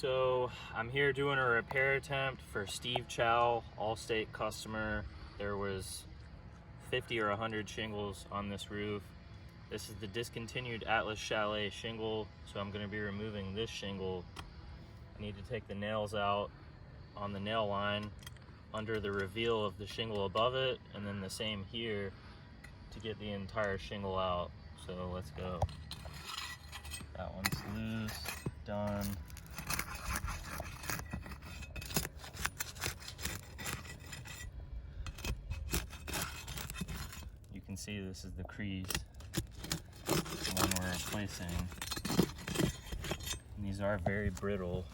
So I'm here doing a repair attempt for Steve Chow, Allstate customer. There was 50 or 100 shingles on this roof. This is the discontinued Atlas Chalet shingle, so I'm going to be removing this shingle. I need to take the nails out on the nail line under the reveal of the shingle above it, and then the same here to get the entire shingle out. So let's go. That one's loose, done. You can see this is the crease, the one we're replacing. And these are very brittle.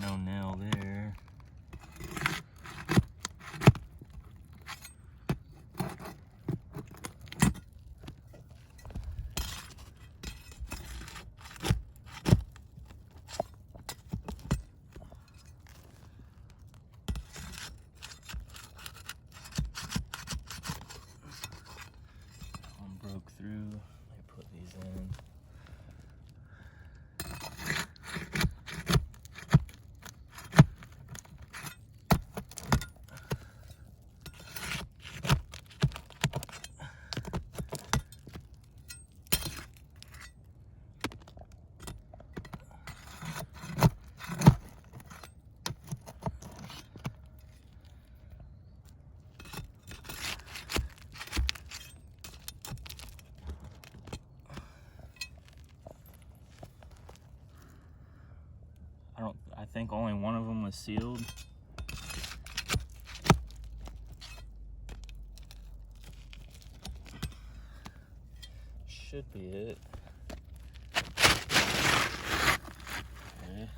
No nail there. One broke through. I put these in. I think only one of them was sealed. Should be it. Okay.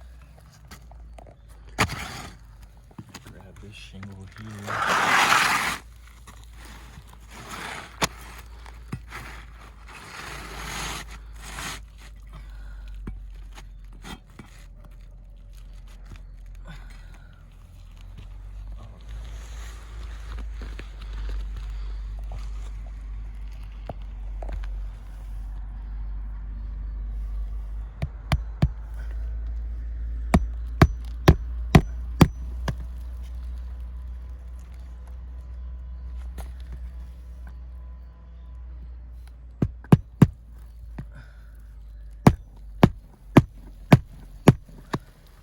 Grab this shingle here.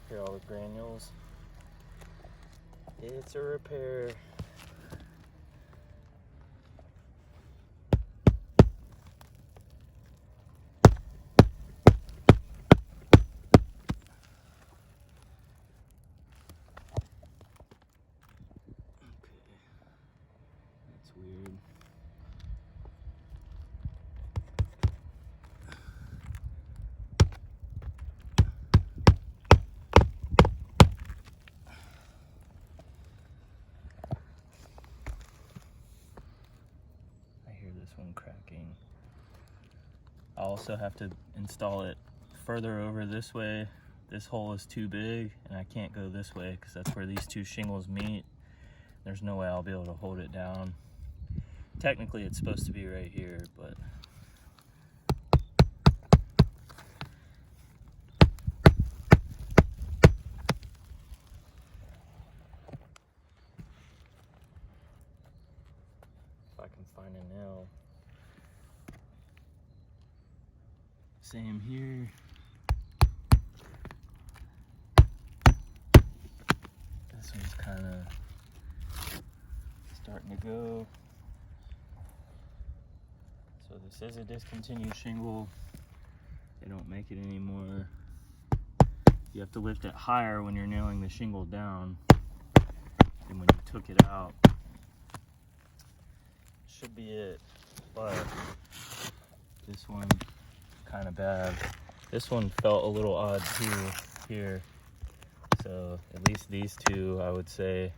Here are all the granules. It's a repair. That's weird. This one cracking. I also have to install it further over this way. This hole is too big and I can't go this way because that's where these two shingles meet. There's no way I'll be able to hold it down. Technically it's supposed to be right here, but if I can find a nail. Same here. This one's kind of starting to go. So this is a discontinued shingle. They don't make it anymore. You have to lift it higher when you're nailing the shingle down than when you took it out. Should be it, but this one kind of bad. This one felt a little odd too here. So at least these two, I would say,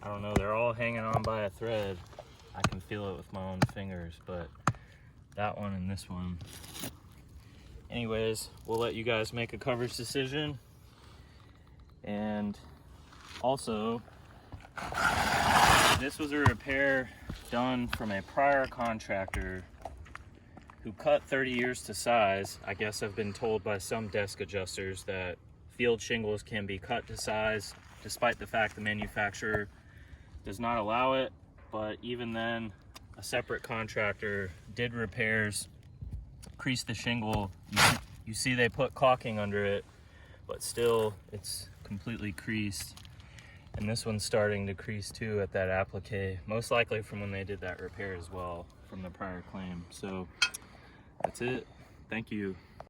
I don't know, they're all hanging on by a thread. I can feel it with my own fingers, but that one and this one. Anyways, we'll let you guys make a coverage decision. And also, this was a repair done from a prior contractor who cut 30 years to size. I guess I've been told by some desk adjusters that field shingles can be cut to size despite the fact the manufacturer does not allow it. But even then, a separate contractor did repairs, creased the shingle. You see they put caulking under it, but still it's completely creased. And this one's starting to crease too at that applique, most likely from when they did that repair as well from the prior claim. So that's it. Thank you.